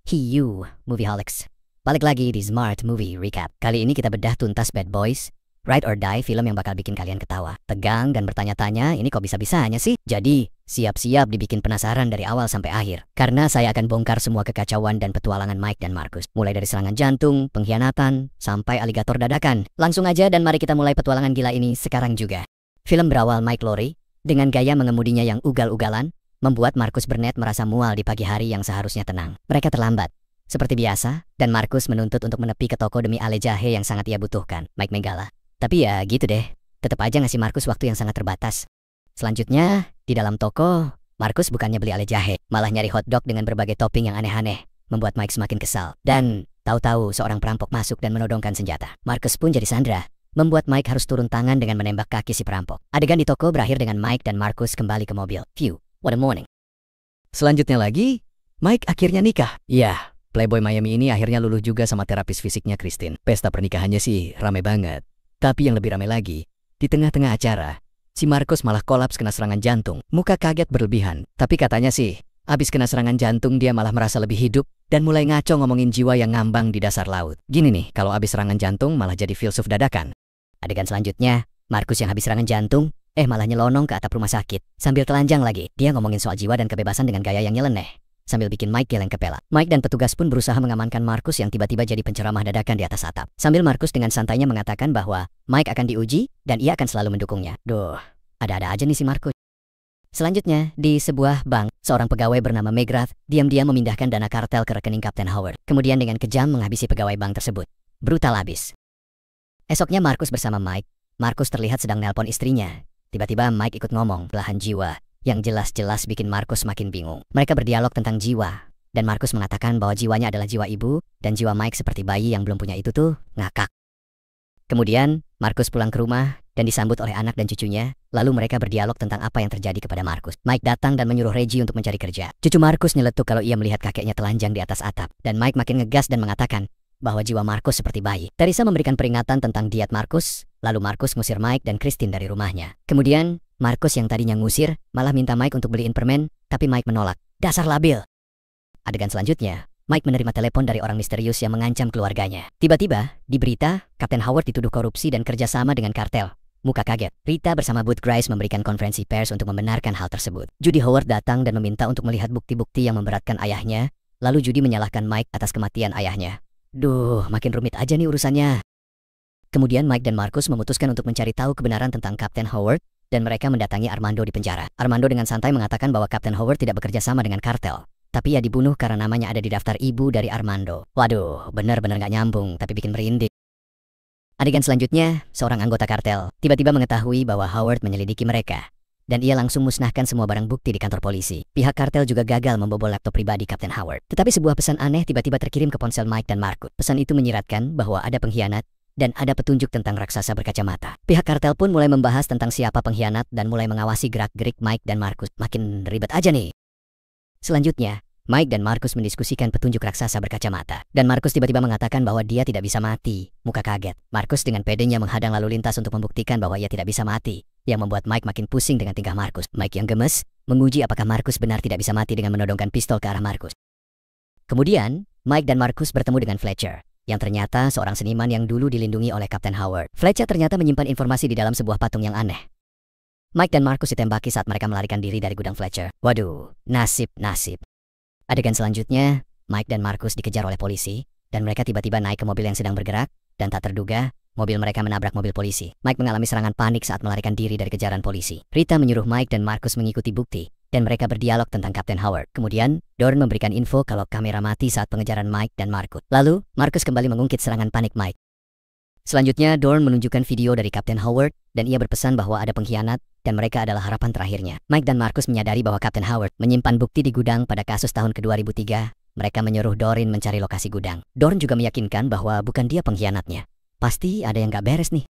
Hiu, Movieholics. Balik lagi di Smart Movie Recap. Kali ini kita bedah tuntas Bad Boys, Ride or Die, film yang bakal bikin kalian ketawa, tegang, dan bertanya-tanya ini kok bisa-bisanya sih? Jadi, siap-siap dibikin penasaran dari awal sampai akhir. Karena saya akan bongkar semua kekacauan dan petualangan Mike dan Marcus. Mulai dari serangan jantung, pengkhianatan, sampai aligator dadakan. Langsung aja dan mari kita mulai petualangan gila ini sekarang juga. Film berawal Mike Lowrey, dengan gaya mengemudinya yang ugal-ugalan, membuat Marcus Burnett merasa mual di pagi hari yang seharusnya tenang. Mereka terlambat, seperti biasa, dan Marcus menuntut untuk menepi ke toko demi ale jahe yang sangat ia butuhkan. Mike mengalah. Tapi ya gitu deh, tetap aja ngasih Marcus waktu yang sangat terbatas. Selanjutnya, di dalam toko, Marcus bukannya beli ale jahe, malah nyari hotdog dengan berbagai topping yang aneh-aneh, membuat Mike semakin kesal. Dan, tahu-tahu seorang perampok masuk dan menodongkan senjata. Marcus pun jadi sandera, membuat Mike harus turun tangan dengan menembak kaki si perampok. Adegan di toko berakhir dengan Mike dan Marcus kembali ke mobil. Phew, what a morning. Selanjutnya lagi, Mike akhirnya nikah. Ya, Playboy Miami ini akhirnya luluh juga sama terapis fisiknya Christine. Pesta pernikahannya sih rame banget. Tapi yang lebih ramai lagi, di tengah-tengah acara, si Marcus malah kolaps kena serangan jantung. Muka kaget berlebihan. Tapi katanya sih, abis kena serangan jantung dia malah merasa lebih hidup dan mulai ngaco ngomongin jiwa yang ngambang di dasar laut. Gini nih, kalau abis serangan jantung malah jadi filsuf dadakan. Adegan selanjutnya, Marcus yang habis serangan jantung, malah nyelonong ke atap rumah sakit. Sambil telanjang lagi, dia ngomongin soal jiwa dan kebebasan dengan gaya yang nyeleneh, sambil bikin Mike geleng kepala. Mike dan petugas pun berusaha mengamankan Marcus yang tiba-tiba jadi penceramah dadakan di atas atap. Sambil Marcus dengan santainya mengatakan bahwa Mike akan diuji dan ia akan selalu mendukungnya. Duh, ada-ada aja nih si Marcus. Selanjutnya, di sebuah bank, seorang pegawai bernama McGrath diam-diam memindahkan dana kartel ke rekening Kapten Howard. Kemudian dengan kejam menghabisi pegawai bank tersebut. Brutal abis. Esoknya Marcus bersama Mike. Marcus terlihat sedang nelpon istrinya. Tiba-tiba Mike ikut ngomong belahan jiwa, yang jelas-jelas bikin Marcus makin bingung. Mereka berdialog tentang jiwa, dan Marcus mengatakan bahwa jiwanya adalah jiwa ibu, dan jiwa Mike seperti bayi yang belum punya itu tuh, ngakak. Kemudian, Marcus pulang ke rumah, dan disambut oleh anak dan cucunya, lalu mereka berdialog tentang apa yang terjadi kepada Marcus. Mike datang dan menyuruh Reggie untuk mencari kerja. Cucu Marcus nyeletuk kalau ia melihat kakeknya telanjang di atas atap, dan Mike makin ngegas dan mengatakan bahwa jiwa Marcus seperti bayi. Teresa memberikan peringatan tentang diet Marcus, lalu Marcus ngusir Mike dan Christine dari rumahnya. Kemudian, Marcus yang tadinya ngusir, malah minta Mike untuk beliin permen, tapi Mike menolak. Dasar labil. Adegan selanjutnya, Mike menerima telepon dari orang misterius yang mengancam keluarganya. Tiba-tiba, di berita, Kapten Howard dituduh korupsi dan kerjasama dengan kartel. Muka kaget, Rita bersama Booth Grice memberikan konferensi pers untuk membenarkan hal tersebut. Judy Howard datang dan meminta untuk melihat bukti-bukti yang memberatkan ayahnya, lalu Judy menyalahkan Mike atas kematian ayahnya. Duh, makin rumit aja nih urusannya. Kemudian Mike dan Marcus memutuskan untuk mencari tahu kebenaran tentang Kapten Howard, dan mereka mendatangi Armando di penjara. Armando dengan santai mengatakan bahwa Kapten Howard tidak bekerja sama dengan kartel, tapi ia dibunuh karena namanya ada di daftar ibu dari Armando. Waduh, benar-benar gak nyambung, tapi bikin merinding. Adegan selanjutnya, seorang anggota kartel tiba-tiba mengetahui bahwa Howard menyelidiki mereka, dan ia langsung musnahkan semua barang bukti di kantor polisi. Pihak kartel juga gagal membobol laptop pribadi Kapten Howard. Tetapi sebuah pesan aneh tiba-tiba terkirim ke ponsel Mike dan Marcus. Pesan itu menyiratkan bahwa ada pengkhianat, dan ada petunjuk tentang raksasa berkacamata. Pihak kartel pun mulai membahas tentang siapa pengkhianat dan mulai mengawasi gerak-gerik Mike dan Marcus. Makin ribet aja nih. Selanjutnya, Mike dan Marcus mendiskusikan petunjuk raksasa berkacamata. Dan Marcus tiba-tiba mengatakan bahwa dia tidak bisa mati. Muka kaget. Marcus dengan pedenya menghadang lalu lintas untuk membuktikan bahwa ia tidak bisa mati, yang membuat Mike makin pusing dengan tingkah Marcus. Mike yang gemes, menguji apakah Marcus benar tidak bisa mati dengan menodongkan pistol ke arah Marcus. Kemudian, Mike dan Marcus bertemu dengan Fletcher, yang ternyata seorang seniman yang dulu dilindungi oleh Kapten Howard. Fletcher ternyata menyimpan informasi di dalam sebuah patung yang aneh. Mike dan Marcus ditembaki saat mereka melarikan diri dari gudang Fletcher. Waduh, nasib. Adegan selanjutnya, Mike dan Marcus dikejar oleh polisi, dan mereka tiba-tiba naik ke mobil yang sedang bergerak, dan tak terduga, mobil mereka menabrak mobil polisi. Mike mengalami serangan panik saat melarikan diri dari kejaran polisi. Rita menyuruh Mike dan Marcus mengikuti bukti, dan mereka berdialog tentang Kapten Howard. Kemudian, Dorn memberikan info kalau kamera mati saat pengejaran Mike dan Marcus. Lalu, Marcus kembali mengungkit serangan panik Mike. Selanjutnya, Dorn menunjukkan video dari Kapten Howard, dan ia berpesan bahwa ada pengkhianat, dan mereka adalah harapan terakhirnya. Mike dan Marcus menyadari bahwa Kapten Howard menyimpan bukti di gudang pada kasus tahun ke-2003. Mereka menyuruh Dorn mencari lokasi gudang. Dorn juga meyakinkan bahwa bukan dia pengkhianatnya. Pasti ada yang gak beres nih.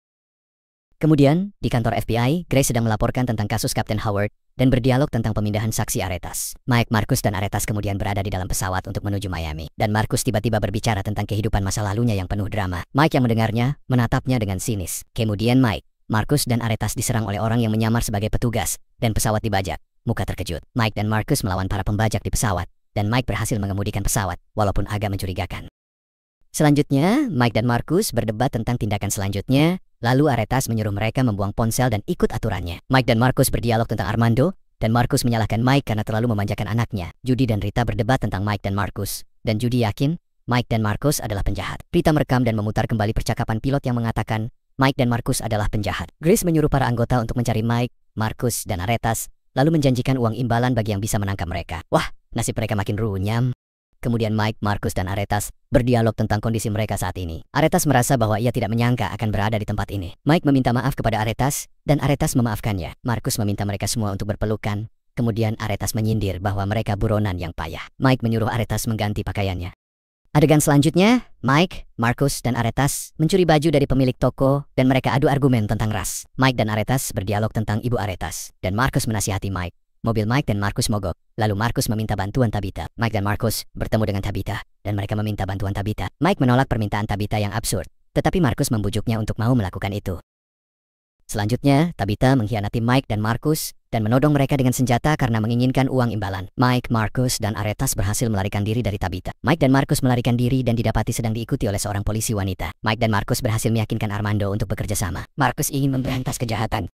Kemudian, di kantor FBI, Grace sedang melaporkan tentang kasus Kapten Howard dan berdialog tentang pemindahan saksi Aretas. Mike, Marcus, dan Aretas kemudian berada di dalam pesawat untuk menuju Miami. Dan Marcus tiba-tiba berbicara tentang kehidupan masa lalunya yang penuh drama. Mike yang mendengarnya, menatapnya dengan sinis. Kemudian Mike, Marcus, dan Aretas diserang oleh orang yang menyamar sebagai petugas, dan pesawat dibajak. Muka terkejut, Mike dan Marcus melawan para pembajak di pesawat, dan Mike berhasil mengemudikan pesawat, walaupun agak mencurigakan. Selanjutnya, Mike dan Marcus berdebat tentang tindakan selanjutnya, lalu Aretas menyuruh mereka membuang ponsel dan ikut aturannya. Mike dan Marcus berdialog tentang Armando, dan Marcus menyalahkan Mike karena terlalu memanjakan anaknya. Judy dan Rita berdebat tentang Mike dan Marcus, dan Judy yakin Mike dan Marcus adalah penjahat. Rita merekam dan memutar kembali percakapan pilot yang mengatakan Mike dan Marcus adalah penjahat. Grace menyuruh para anggota untuk mencari Mike, Marcus, dan Aretas, lalu menjanjikan uang imbalan bagi yang bisa menangkap mereka. Wah, nasib mereka makin runyam. Kemudian Mike, Marcus, dan Aretas berdialog tentang kondisi mereka saat ini. Aretas merasa bahwa ia tidak menyangka akan berada di tempat ini. Mike meminta maaf kepada Aretas, dan Aretas memaafkannya. Marcus meminta mereka semua untuk berpelukan. Kemudian Aretas menyindir bahwa mereka buronan yang payah. Mike menyuruh Aretas mengganti pakaiannya. Adegan selanjutnya, Mike, Marcus, dan Aretas mencuri baju dari pemilik toko, dan mereka adu argumen tentang ras. Mike dan Aretas berdialog tentang ibu Aretas, dan Marcus menasihati Mike. Mobil Mike dan Marcus mogok, lalu Marcus meminta bantuan Tabitha. Mike dan Marcus bertemu dengan Tabitha, dan mereka meminta bantuan Tabitha. Mike menolak permintaan Tabitha yang absurd, tetapi Marcus membujuknya untuk mau melakukan itu. Selanjutnya, Tabitha mengkhianati Mike dan Marcus, dan menodong mereka dengan senjata karena menginginkan uang imbalan. Mike, Marcus, dan Aretas berhasil melarikan diri dari Tabitha. Mike dan Marcus melarikan diri dan didapati sedang diikuti oleh seorang polisi wanita. Mike dan Marcus berhasil meyakinkan Armando untuk bekerja sama. Marcus ingin memberantas kejahatan.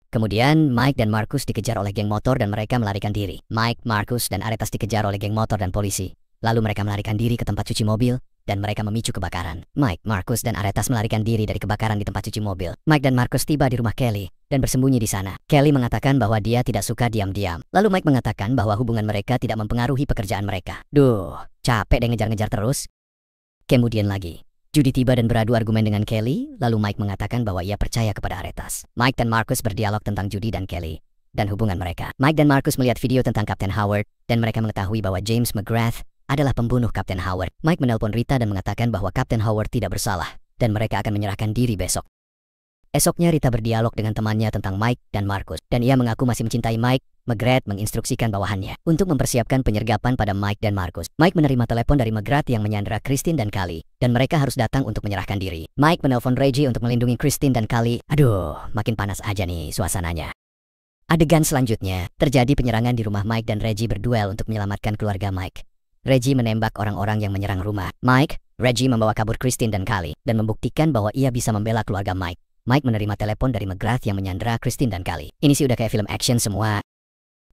Kemudian, Mike dan Marcus dikejar oleh geng motor dan mereka melarikan diri. Mike, Marcus, dan Aretas dikejar oleh geng motor dan polisi. Lalu mereka melarikan diri ke tempat cuci mobil, dan mereka memicu kebakaran. Mike, Marcus, dan Aretas melarikan diri dari kebakaran di tempat cuci mobil. Mike dan Marcus tiba di rumah Kelly, dan bersembunyi di sana. Kelly mengatakan bahwa dia tidak suka diam-diam. Lalu Mike mengatakan bahwa hubungan mereka tidak mempengaruhi pekerjaan mereka. Duh, capek deh ngejar-ngejar terus. Kemudian lagi, Judy tiba dan beradu argumen dengan Kelly, lalu Mike mengatakan bahwa ia percaya kepada Aretas. Mike dan Marcus berdialog tentang Judy dan Kelly, dan hubungan mereka. Mike dan Marcus melihat video tentang Kapten Howard, dan mereka mengetahui bahwa James McGrath adalah pembunuh Kapten Howard. Mike menelpon Rita dan mengatakan bahwa Kapten Howard tidak bersalah, dan mereka akan menyerahkan diri besok. Esoknya Rita berdialog dengan temannya tentang Mike dan Marcus, dan ia mengaku masih mencintai Mike. McGrath menginstruksikan bawahannya untuk mempersiapkan penyergapan pada Mike dan Marcus. Mike menerima telepon dari McGrath yang menyandera Christine dan Kali, dan mereka harus datang untuk menyerahkan diri. Mike menelpon Reggie untuk melindungi Christine dan Kali. Aduh, makin panas aja nih suasananya. Adegan selanjutnya, terjadi penyerangan di rumah Mike dan Reggie berduel untuk menyelamatkan keluarga Mike. Reggie menembak orang-orang yang menyerang rumah Mike. Reggie membawa kabur Christine dan Kali, dan membuktikan bahwa ia bisa membela keluarga Mike. Mike menerima telepon dari McGrath yang menyandera Christine dan Kali. Ini sih udah kayak film action semua.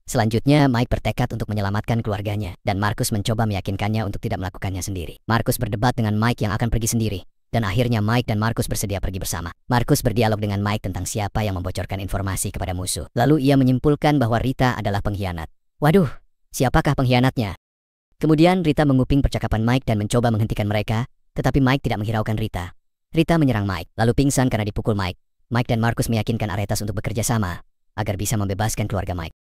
Selanjutnya, Mike bertekad untuk menyelamatkan keluarganya, dan Marcus mencoba meyakinkannya untuk tidak melakukannya sendiri. Marcus berdebat dengan Mike yang akan pergi sendiri, dan akhirnya Mike dan Marcus bersedia pergi bersama. Marcus berdialog dengan Mike tentang siapa yang membocorkan informasi kepada musuh. Lalu ia menyimpulkan bahwa Rita adalah pengkhianat. Waduh, siapakah pengkhianatnya? Kemudian Rita menguping percakapan Mike dan mencoba menghentikan mereka, tetapi Mike tidak menghiraukan Rita. Rita menyerang Mike, lalu pingsan karena dipukul Mike. Mike dan Marcus meyakinkan Aretas untuk bekerja sama, agar bisa membebaskan keluarga Mike.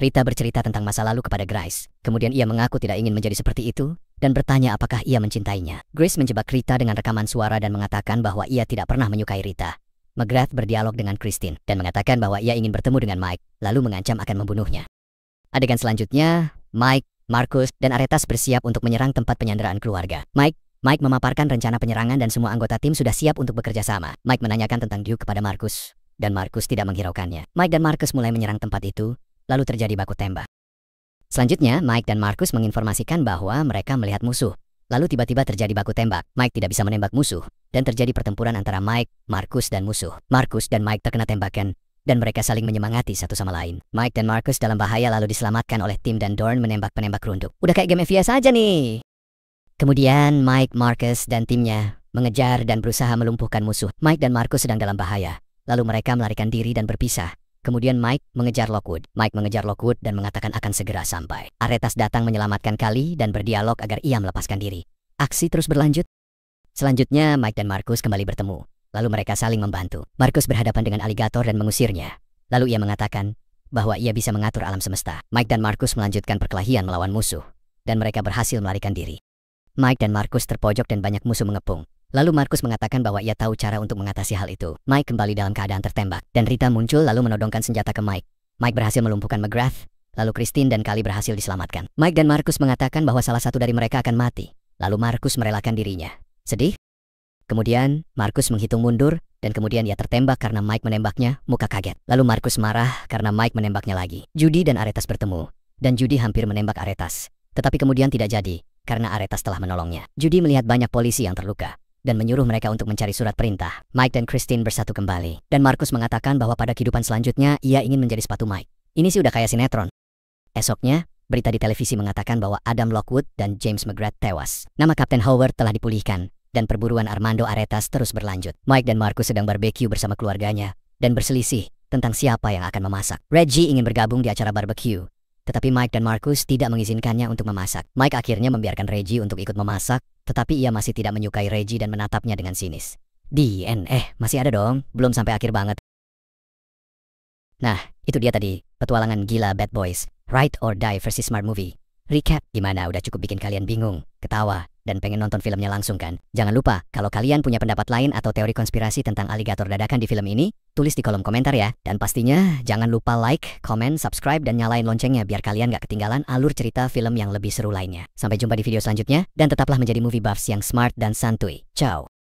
Rita bercerita tentang masa lalu kepada Grace. Kemudian ia mengaku tidak ingin menjadi seperti itu, dan bertanya apakah ia mencintainya. Grace menjebak Rita dengan rekaman suara dan mengatakan bahwa ia tidak pernah menyukai Rita. McGrath berdialog dengan Christine, dan mengatakan bahwa ia ingin bertemu dengan Mike, lalu mengancam akan membunuhnya. Adegan selanjutnya, Mike, Marcus, dan Aretas bersiap untuk menyerang tempat penyanderaan keluarga. Mike memaparkan rencana penyerangan dan semua anggota tim sudah siap untuk bekerja sama. Mike menanyakan tentang Duke kepada Marcus, dan Marcus tidak menghiraukannya. Mike dan Marcus mulai menyerang tempat itu, lalu terjadi baku tembak. Selanjutnya, Mike dan Marcus menginformasikan bahwa mereka melihat musuh. Lalu tiba-tiba terjadi baku tembak. Mike tidak bisa menembak musuh, dan terjadi pertempuran antara Mike, Marcus, dan musuh. Marcus dan Mike terkena tembakan, dan mereka saling menyemangati satu sama lain. Mike dan Marcus dalam bahaya lalu diselamatkan oleh tim dan Dorn menembak penembak runduk. Udah kayak game FPS aja nih. Kemudian Mike, Marcus, dan timnya mengejar dan berusaha melumpuhkan musuh. Mike dan Marcus sedang dalam bahaya. Lalu mereka melarikan diri dan berpisah. Kemudian Mike mengejar Lockwood. Mike mengejar Lockwood dan mengatakan akan segera sampai. Aretas datang menyelamatkan Kali dan berdialog agar ia melepaskan diri. Aksi terus berlanjut. Selanjutnya Mike dan Marcus kembali bertemu. Lalu mereka saling membantu. Marcus berhadapan dengan aligator dan mengusirnya. Lalu ia mengatakan bahwa ia bisa mengatur alam semesta. Mike dan Marcus melanjutkan perkelahian melawan musuh, dan mereka berhasil melarikan diri. Mike dan Marcus terpojok dan banyak musuh mengepung. Lalu Marcus mengatakan bahwa ia tahu cara untuk mengatasi hal itu. Mike kembali dalam keadaan tertembak, dan Rita muncul lalu menodongkan senjata ke Mike. Mike berhasil melumpuhkan McGrath, lalu Christine dan Kali berhasil diselamatkan. Mike dan Marcus mengatakan bahwa salah satu dari mereka akan mati. Lalu Marcus merelakan dirinya. Sedih? Kemudian, Marcus menghitung mundur, dan kemudian ia tertembak karena Mike menembaknya, muka kaget. Lalu Marcus marah karena Mike menembaknya lagi. Judy dan Aretas bertemu, dan Judy hampir menembak Aretas. Tetapi kemudian tidak jadi, karena Aretas telah menolongnya. Judy melihat banyak polisi yang terluka dan menyuruh mereka untuk mencari surat perintah. Mike dan Christine bersatu kembali. Dan Marcus mengatakan bahwa pada kehidupan selanjutnya ia ingin menjadi sepatu Mike. Ini sih udah kayak sinetron. Esoknya, berita di televisi mengatakan bahwa Adam Lockwood dan James McGrath tewas. Nama Kapten Howard telah dipulihkan, dan perburuan Armando Aretas terus berlanjut. Mike dan Marcus sedang barbeque bersama keluarganya, dan berselisih tentang siapa yang akan memasak. Reggie ingin bergabung di acara barbecue, tetapi Mike dan Marcus tidak mengizinkannya untuk memasak. Mike akhirnya membiarkan Reggie untuk ikut memasak, tetapi ia masih tidak menyukai Reggie dan menatapnya dengan sinis. Masih ada dong, belum sampai akhir banget. Nah, itu dia tadi, petualangan gila Bad Boys, Ride or Die versi Smart Movie. Recap, gimana? Udah cukup bikin kalian bingung, ketawa, dan pengen nonton filmnya langsung kan? Jangan lupa, kalau kalian punya pendapat lain atau teori konspirasi tentang aligator dadakan di film ini, tulis di kolom komentar ya. Dan pastinya, jangan lupa like, comment, subscribe, dan nyalain loncengnya biar kalian gak ketinggalan alur cerita film yang lebih seru lainnya. Sampai jumpa di video selanjutnya, dan tetaplah menjadi movie buffs yang smart dan santuy. Ciao!